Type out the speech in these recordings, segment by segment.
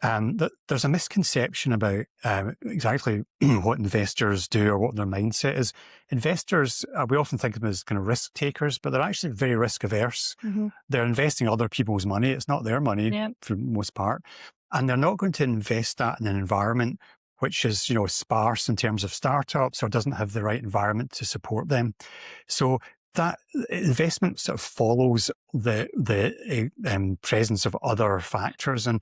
there's a misconception about exactly what investors do or what their mindset is. Investors, we often think of them as kind of risk takers, but they're actually very risk averse. They're investing other people's money. It's not their money for the most part. And they're not going to invest that in an environment which is, sparse in terms of startups or doesn't have the right environment to support them. So that investment sort of follows the presence of other factors. And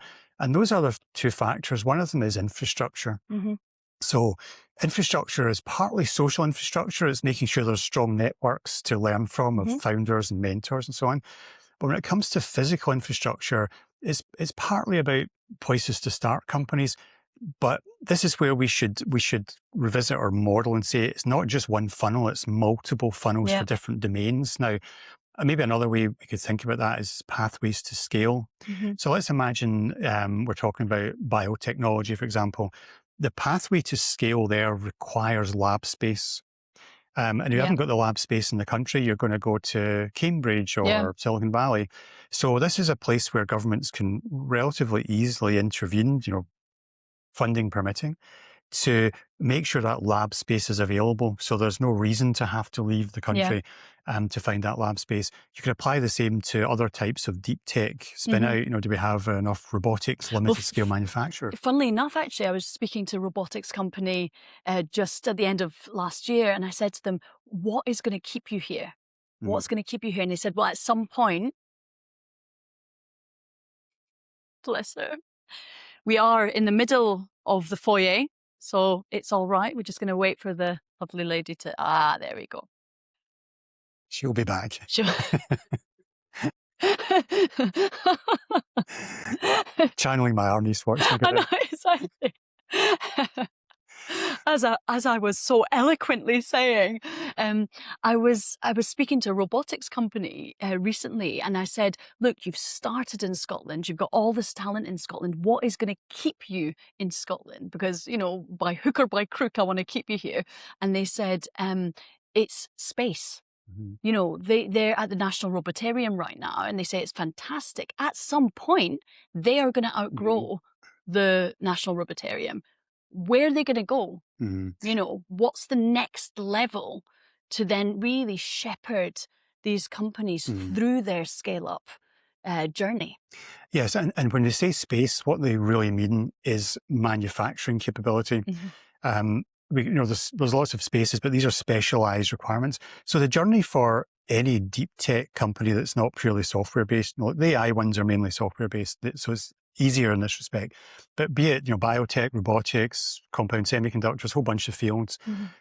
those other two factors, one of them is infrastructure. So infrastructure is partly social infrastructure. It's making sure there's strong networks to learn from of founders and mentors and so on. But when it comes to physical infrastructure, it's partly about places to start companies. But this is where we should revisit our model and say it's not just one funnel, it's multiple funnels for different domains. Now, maybe another way we could think about that is pathways to scale. So let's imagine we're talking about biotechnology, for example. The pathway to scale there requires lab space. And if you haven't got the lab space in the country, you're going to go to Cambridge or Silicon Valley. So this is a place where governments can relatively easily intervene, funding permitting, to make sure that lab space is available. So there's no reason to have to leave the country to find that lab space. You can apply the same to other types of deep tech spin out. Do we have enough robotics, limited scale manufacturers? Funnily enough, actually, I was speaking to a robotics company just at the end of last year, and I said to them, what is going to keep you here? What's going to keep you here? And they said, well, at some point, bless her, we are in the middle of the foyer, so it's all right. We're just going to wait for the lovely lady to... there we go. She'll be back. Channeling my Arnie Schwarzenegger. I know, exactly. As I was so eloquently saying, I was speaking to a robotics company recently, and I said, look, you've started in Scotland, you've got all this talent in Scotland. What is going to keep you in Scotland? Because, by hook or by crook, I want to keep you here. And they said, it's space. They're at the National Robotarium right now, and they say it's fantastic. At some point, they are going to outgrow the National Robotarium. Where are they going to go? What's the next level to then really shepherd these companies through their scale-up journey? Yes, and when they say space, what they really mean is manufacturing capability. There's lots of spaces, but these are specialized requirements. So the journey for any deep tech company that's not purely software-based, the AI ones are mainly software-based, so it's easier in this respect. But be it, biotech, robotics, compound semiconductors, a whole bunch of fields,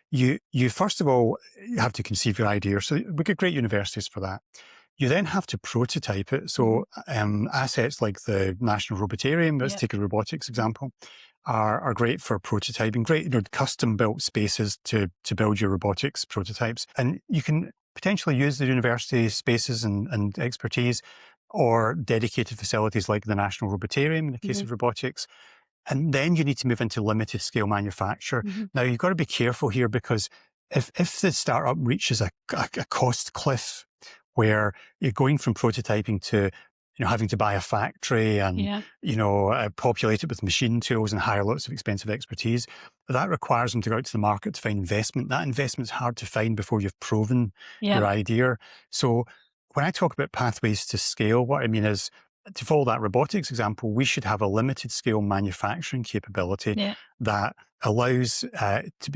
you first of all have to conceive your idea. So we get great universities for that. You then have to prototype it. So assets like the National Robotarium, let's take a robotics example, are great for prototyping, great custom-built spaces to build your robotics prototypes. And you can potentially use the university spaces and expertise or dedicated facilities like the National Robotarium in the case of robotics. And then you need to move into limited scale manufacture. Now, you've got to be careful here, because if the startup reaches a cost cliff where you're going from prototyping to having to buy a factory and, populate it with machine tools and hire lots of expensive expertise, that requires them to go out to the market to find investment. That investment's hard to find before you've proven your idea. So when I talk about pathways to scale, what I mean is, to follow that robotics example, we should have a limited scale manufacturing capability that allows to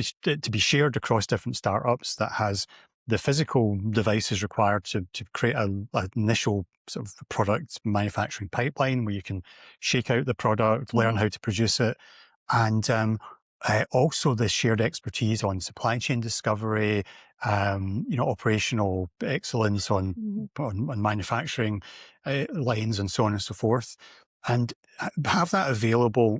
be shared across different startups, that has the physical devices required to create an initial sort of product manufacturing pipeline where you can shake out the product, learn how to produce it, and also the shared expertise on supply chain discovery, operational excellence on manufacturing lines and so on and so forth, and have that available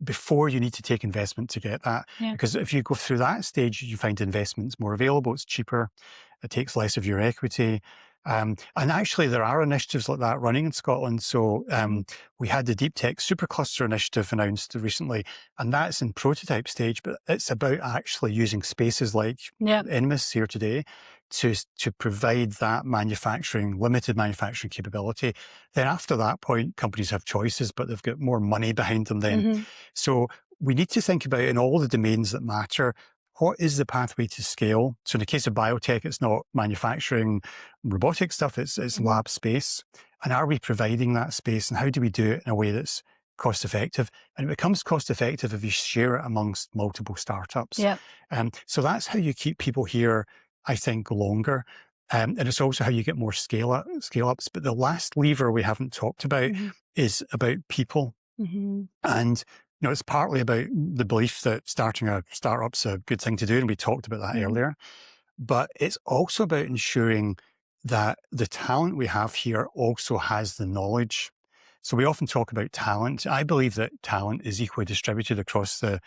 before you need to take investment to get that. Because if you go through that stage, you find investments more available, it's cheaper, it takes less of your equity. And actually, there are initiatives like that running in Scotland. So we had the Deep Tech Supercluster initiative announced recently, and that's in prototype stage, but it's about actually using spaces like Enmis here today to provide that limited manufacturing capability. Then after that point, companies have choices, but they've got more money behind them then. So we need to think about, in all the domains that matter, what is the pathway to scale? So in the case of biotech, it's not manufacturing robotic stuff, it's lab space. And are we providing that space, and how do we do it in a way that's cost effective? And it becomes cost effective if you share it amongst multiple startups. Yeah. So that's how you keep people here, I think, longer. And it's also how you get more scale ups. But the last lever we haven't talked about is about people. And it's partly about the belief that starting a startup's a good thing to do, and we talked about that earlier. But it's also about ensuring that the talent we have here also has the knowledge. So we often talk about talent. I believe that talent is equally distributed across the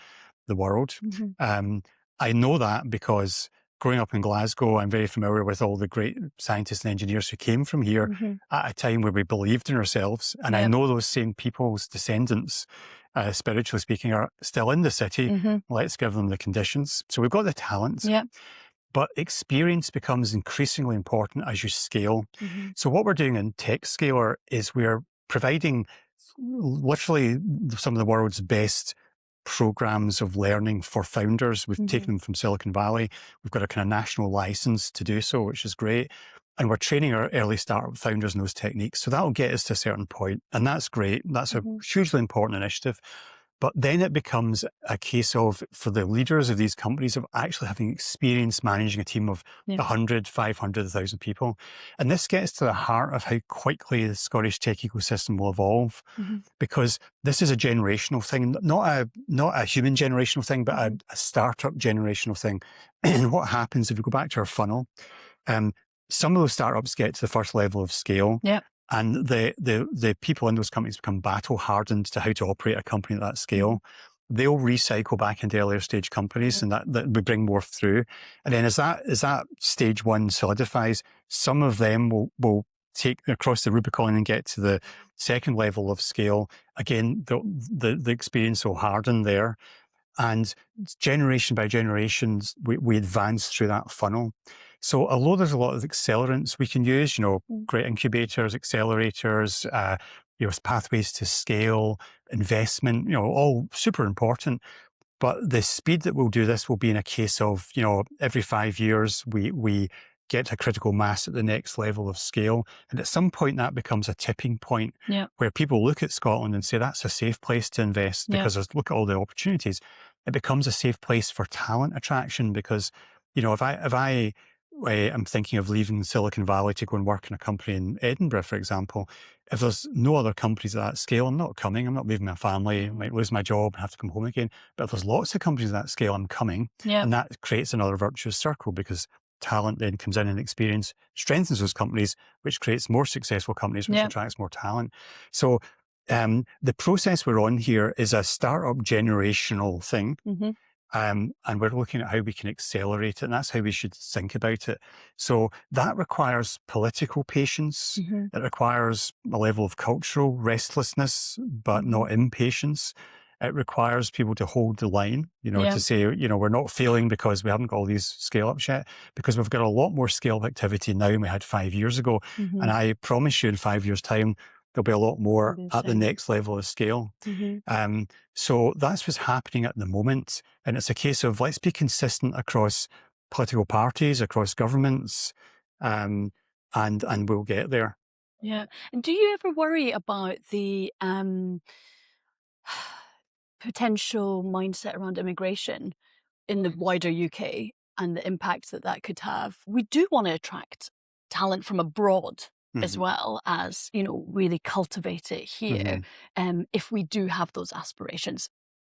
world. I know that because growing up in Glasgow, I'm very familiar with all the great scientists and engineers who came from here at a time where we believed in ourselves. And I know those same people's descendants, spiritually speaking, are still in the city. Let's give them the conditions. So we've got the talent. But experience becomes increasingly important as you scale. So what we're doing in TechScaler is we're providing literally some of the world's best programs of learning for founders. We've taken them from Silicon Valley. We've got a kind of national license to do so, which is great. And we're training our early startup founders in those techniques. So that'll get us to a certain point. And that's great. That's a hugely important initiative. But then it becomes a case of, for the leaders of these companies, of actually having experience managing a team of 100, 500, 1,000 people. And this gets to the heart of how quickly the Scottish tech ecosystem will evolve, because this is a generational thing, not a human generational thing, but a startup generational thing. And what happens if we go back to our funnel, some of those startups get to the first level of scale. And the people in those companies become battle hardened to how to operate a company at that scale. They'll recycle back into earlier stage companies, and that we bring more through. And then as that stage one solidifies, some of them will take across the Rubicon and get to the second level of scale. Again, the experience will harden there. And generation by generation, we advance through that funnel. So although there's a lot of accelerants we can use, great incubators, accelerators, pathways to scale, investment, all super important. But the speed that we'll do this will be in a case of, every 5 years, we get to critical mass at the next level of scale. And at some point that becomes a tipping point where people look at Scotland and say, that's a safe place to invest because look at all the opportunities. It becomes a safe place for talent attraction because, if I I'm thinking of leaving Silicon Valley to go and work in a company in Edinburgh, for example, if there's no other companies at that scale, I'm not coming. I'm not leaving my family. I might lose my job and have to come home again. But if there's lots of companies at that scale, I'm coming. And that creates another virtuous circle because talent then comes in and experience strengthens those companies, which creates more successful companies, which attracts more talent. So the process we're on here is a startup generational thing. And we're looking at how we can accelerate it, and that's how we should think about it. So that requires political patience. It requires a level of cultural restlessness, but not impatience. It requires people to hold the line, to say, we're not failing because we haven't got all these scale-ups yet, because we've got a lot more scale-up activity now than we had 5 years ago. And I promise you in 5 years' time, there'll be a lot more at the next level of scale. So that's what's happening at the moment. And it's a case of, let's be consistent across political parties, across governments, and we'll get there. And do you ever worry about the potential mindset around immigration in the wider UK and the impact that could have? We do want to attract talent from abroad as well as, really cultivate it here. If we do have those aspirations.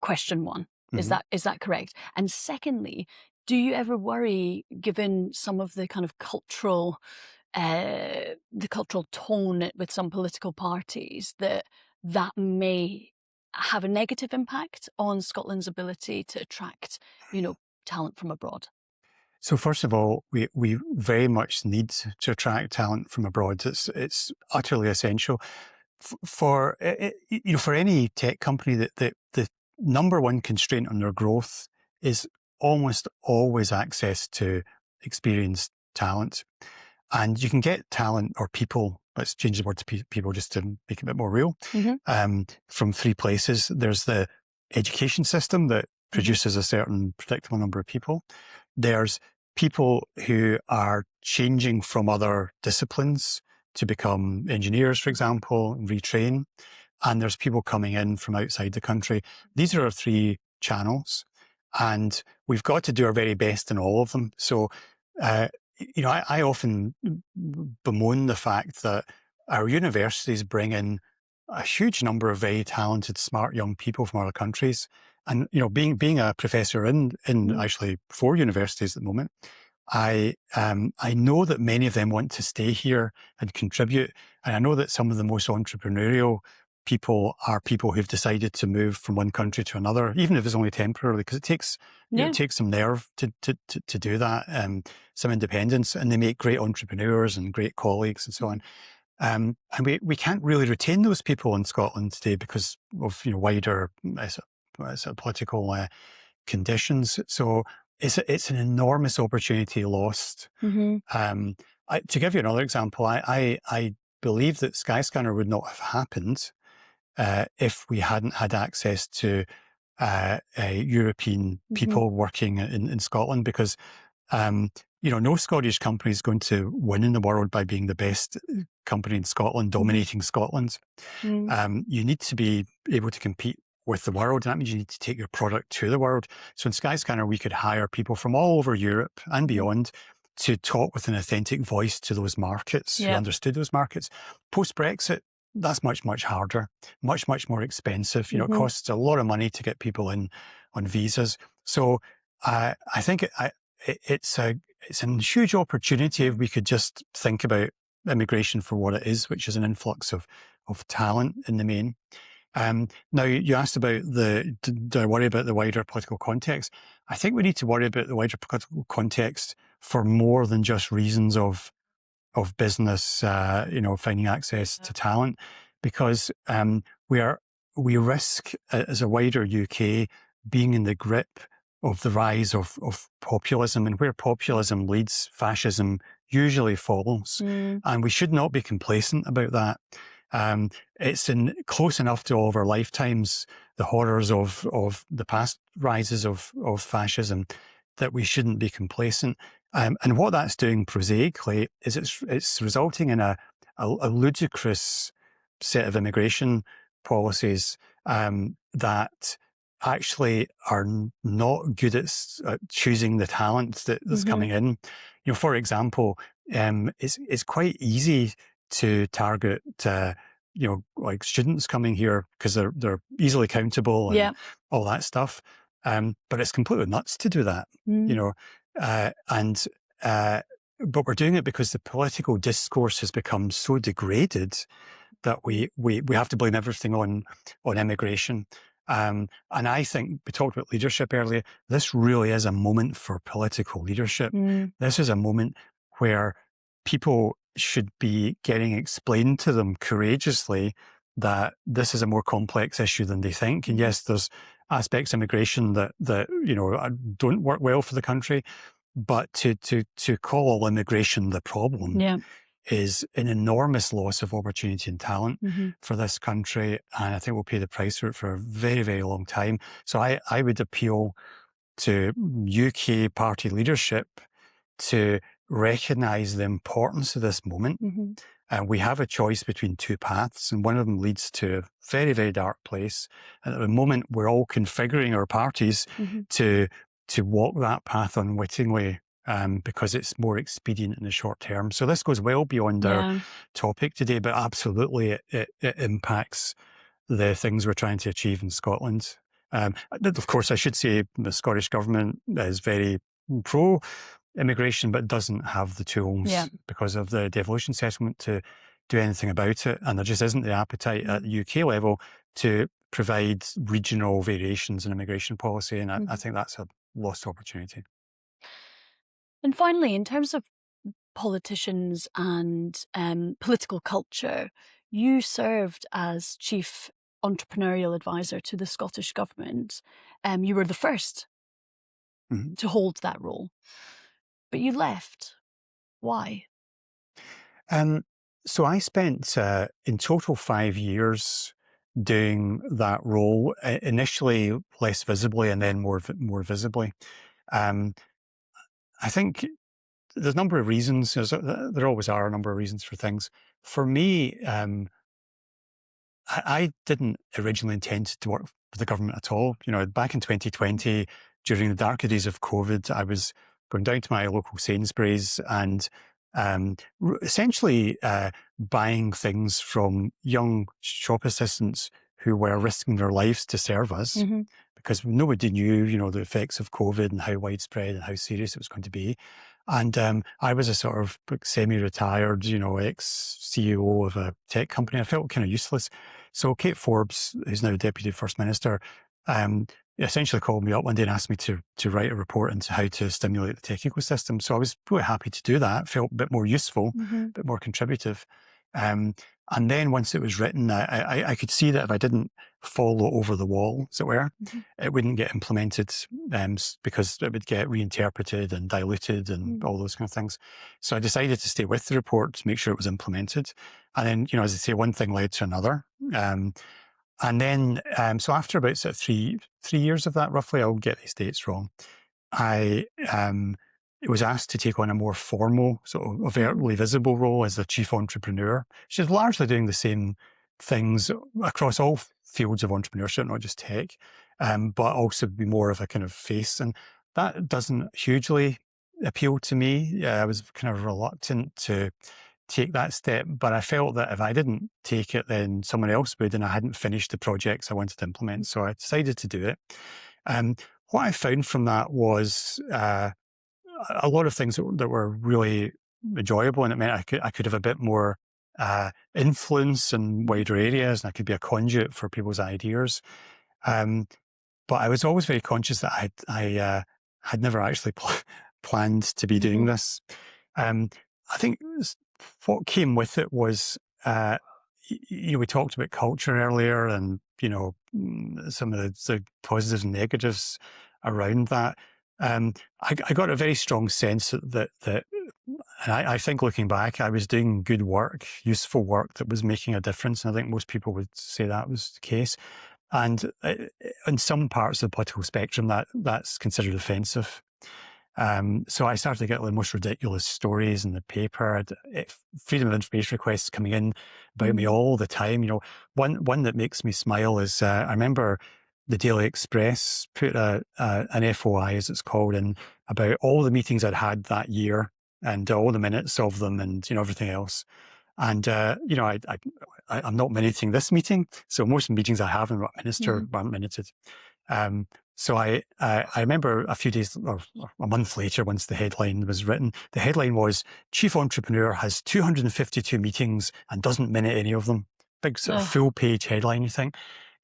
Question one, is that correct? And secondly, do you ever worry, given some of the kind of cultural tone with some political parties, that may have a negative impact on Scotland's ability to attract, talent from abroad? So first of all, we very much need to attract talent from abroad. It's utterly essential for any tech company. That the number one constraint on their growth is almost always access to experienced talent. And you can get talent or people, let's change the word to people just to make it a bit more real, from three places. There's the education system that produces a certain predictable number of people. There's people who are changing from other disciplines to become engineers, for example, and retrain. And there's people coming in from outside the country. These are our three channels, and we've got to do our very best in all of them. So, I often bemoan the fact that our universities bring in a huge number of very talented, smart young people from other countries. And, being a professor in actually 4 universities at the moment, I know that many of them want to stay here and contribute. And I know that some of the most entrepreneurial people are people who've decided to move from one country to another, even if it's only temporarily, because it takes some nerve to do that, some independence, and they make great entrepreneurs and great colleagues and so on. And we can't really retain those people in Scotland today because of wider political conditions. So it's an enormous opportunity lost. To give you another example, I believe that Skyscanner would not have happened if we hadn't had access to European people working in Scotland, because no Scottish company is going to win in the world by being the best company in Scotland, dominating Scotland. You need to be able to compete with the world, and that means you need to take your product to the world. So in Skyscanner, we could hire people from all over Europe and beyond to talk with an authentic voice to those markets, who understood those markets. Post-Brexit, that's much, much harder, much, much more expensive. It costs a lot of money to get people in on visas. So I think it's a huge opportunity if we could just think about immigration for what it is, which is an influx of talent in the main. Now, you asked about do I worry about the wider political context? I think we need to worry about the wider political context for more than just reasons of business, finding access to talent, because we risk as a wider UK being in the grip of the rise of populism, and where populism leads, fascism usually follows. And we should not be complacent about that. It's close enough to all of our lifetimes, the horrors of the past rises of fascism, that we shouldn't be complacent. And what that's doing prosaically is it's resulting in a ludicrous set of immigration policies that actually are not good at choosing the talent that's coming in. For example, it's quite easy to target like students coming here because they're easily countable and all that stuff. But it's completely nuts to do that, but we're doing it because the political discourse has become so degraded that we have to blame everything on immigration. And I think we talked about leadership earlier. This really is a moment for political leadership. This is a moment where people should be getting explained to them courageously that this is a more complex issue than they think. And yes, there's aspects of immigration that don't work well for the country, but to call all immigration the problem is an enormous loss of opportunity and talent for this country, and I think we'll pay the price for it for a very, very long time. So I would appeal to UK party leadership to recognise the importance of this moment. And we have a choice between two paths, and one of them leads to a very, very dark place. And at the moment, we're all configuring our parties to walk that path unwittingly, because it's more expedient in the short term. So this goes well beyond our topic today, but absolutely it impacts the things we're trying to achieve in Scotland. Of course, I should say the Scottish government is very pro immigration, but doesn't have the tools because of the devolution settlement to do anything about it. And there just isn't the appetite at the UK level to provide regional variations in immigration policy. And I think that's a lost opportunity. And finally, in terms of politicians and political culture, you served as Chief Entrepreneurial Adviser to the Scottish Government. You were the first to hold that role, but you left. Why? So I spent in total 5 years doing that role, initially less visibly and then more visibly. Um, I think there's a number of reasons. There always are a number of reasons for things. For me, I didn't originally intend to work for the government at all. Back in 2020, during the darker days of COVID, I was going down to my local Sainsbury's and essentially buying things from young shop assistants who were risking their lives to serve us, Mm-hmm. because nobody knew, the effects of COVID and how widespread and how serious it was going to be. And I was a sort of semi-retired, ex-CEO of a tech company. I felt kind of useless. So Kate Forbes, who's now Deputy First Minister, essentially called me up one day and asked me to write a report into how to stimulate the tech ecosystem. So I was really happy to do that. Felt a bit more useful, Mm-hmm. a bit more contributive. And then once it was written, I could see that if I didn't follow over the wall, as it were, Mm-hmm. it wouldn't get implemented because it would get reinterpreted and diluted and all those kind of things. So I decided to stay with the report to make sure it was implemented. And then, as I say, one thing led to another. And then, so after about sort of three years of that, roughly, I'll get these dates wrong, I was asked to take on a more formal, sort of overtly visible role as the Chief Entrepreneur. She's largely doing the same things across all fields of entrepreneurship, not just tech, but also be more of a kind of face. And that doesn't hugely appeal to me. I was kind of reluctant to take that step, but I felt that if I didn't take it, then someone else would, and I hadn't finished the projects I wanted to implement. So I decided to do it. What I found from that was a lot of things that were really enjoyable, and it meant I could have a bit more influence in wider areas, and I could be a conduit for people's ideas. But I was always very conscious that I had never actually planned to be doing this. I think what came with it was, we talked about culture earlier, and some of the positives and negatives around that. I got a very strong sense that and I think looking back, I was doing good work, useful work that was making a difference. And I think most people would say that was the case. And in some parts of the political spectrum, that's considered offensive. So I started to get the most ridiculous stories in the paper. I had freedom of information requests coming in about me all the time. One that makes me smile is I remember the Daily Express put an FOI, as it's called, in about all the meetings I'd had that year and all the minutes of them and everything else. And I'm not minuting this meeting, so most meetings I have in Westminster aren't minuted. So I remember a few days or a month later, once the headline was written, the headline was, Chief Entrepreneur has 252 meetings and doesn't minute any of them. Big sort of full page headline. You think,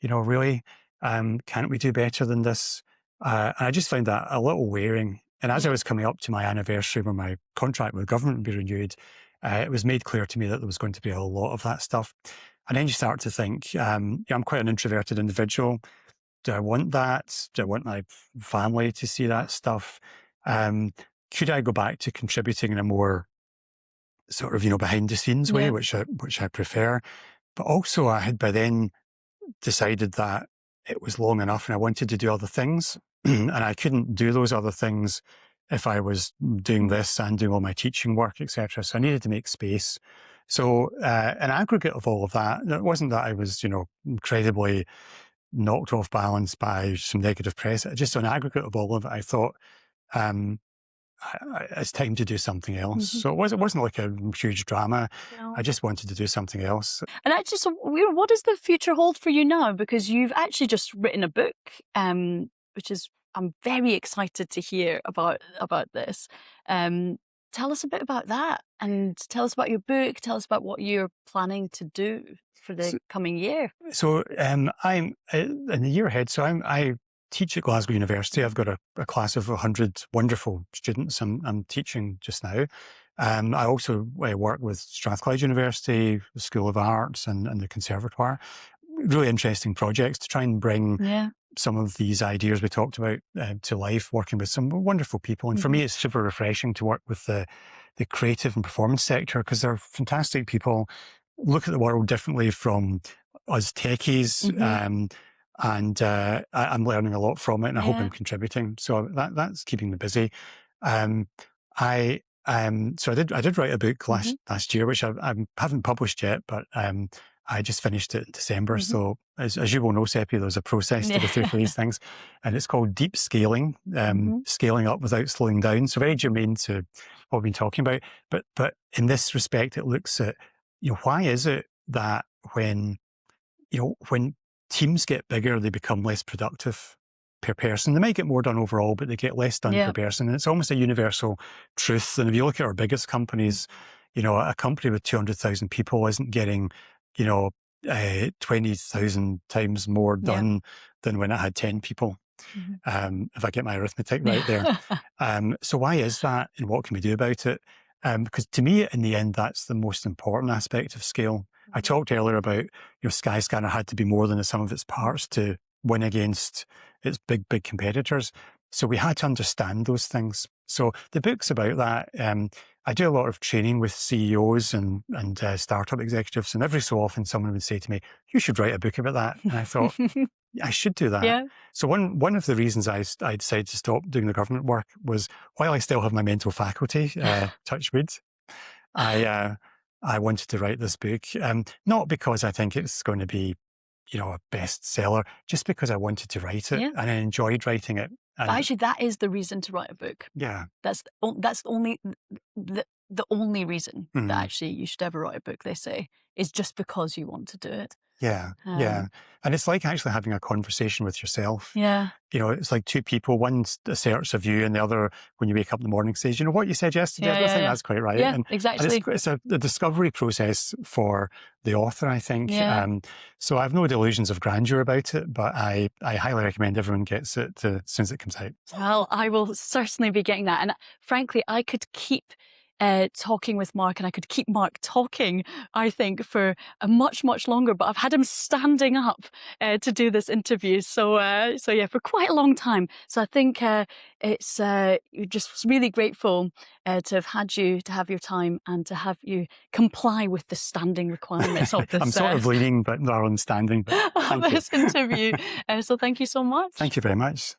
really, can't we do better than this? And I just found that a little wearing. And as I was coming up to my anniversary when my contract with the government would be renewed, it was made clear to me that there was going to be a lot of that stuff. And then you start to think, I'm quite an introverted individual. Do I want that? Do I want my family to see that stuff? Could I go back to contributing in a more sort of, behind the scenes way, which I prefer? But also I had by then decided that it was long enough and I wanted to do other things. And I couldn't do those other things if I was doing this and doing all my teaching work, etc. So I needed to make space. So an aggregate of all of that, it wasn't that I was, incredibly knocked off balance by some negative press. Just an aggregate of all of it, I thought, it's time to do something else. So it wasn't like a huge drama. No. I just wanted to do something else. And actually, so what does the future hold for you now? Because you've actually just written a book, which is, I'm very excited to hear about this. Tell us a bit about that, and tell us about your book. Tell us about what you're planning to do for the coming year. So I'm in the year ahead. So I teach at Glasgow University. I've got a class of 100 wonderful students I'm teaching just now. I also work with Strathclyde University, the School of Arts and the Conservatoire. Really interesting projects to try and bring some of these ideas we talked about to life, working with some wonderful people. And for me, it's super refreshing to work with the the creative and performance sector, because they're fantastic people, look at the world differently from us techies. And I'm learning a lot from it, and I hope I'm contributing. So that's keeping me busy. I did write a book last year, which I haven't published yet, but I just finished it in December. So as you will know, Sepi, there's a process to go through for these things, and it's called deep scaling, scaling up without slowing down. So very germane to what we've been talking about. But in this respect, it looks at, why is it that when teams get bigger, they become less productive per person. They might get more done overall, but they get less done per person. And it's almost a universal truth. And if you look at our biggest companies, a company with 200,000 people isn't getting, 20,000 times more done than when it had 10 people. If I get my arithmetic right there. So why is that, and what can we do about it? Because to me, in the end, that's the most important aspect of scale. I talked earlier about, Skyscanner had to be more than the sum of its parts to win against its big competitors. So we had to understand those things. So the book's about that. I do a lot of training with CEOs and startup executives, and every so often someone would say to me, "You should write a book about that." And I thought, I should do that. So one of the reasons I decided to stop doing the government work was, while I still have my mental faculty, touch wood, I wanted to write this book, not because I think it's going to be, a bestseller, just because I wanted to write it and I enjoyed writing it. And actually, that is the reason to write a book. Yeah, that's the only reason that actually you should ever write a book. They say is just because you want to do it. Yeah. And it's like actually having a conversation with yourself. Yeah. It's like two people, one asserts a view and the other, when you wake up in the morning, says, what you said yesterday, I don't think that's quite right. Yeah, exactly. And it's a discovery process for the author, I think. So I have no delusions of grandeur about it, but I highly recommend everyone gets it as soon as it comes out. Well, I will certainly be getting that. And frankly, I could keep talking with Mark, and I could keep Mark talking, I think, for a much much longer, but I've had him standing up to do this interview, so yeah, for quite a long time. So I think it's just really grateful to have your time and to have you comply with the standing requirements of this. I'm sort of leaning, but rather than standing. But this interview. So thank you so much. Thank you very much.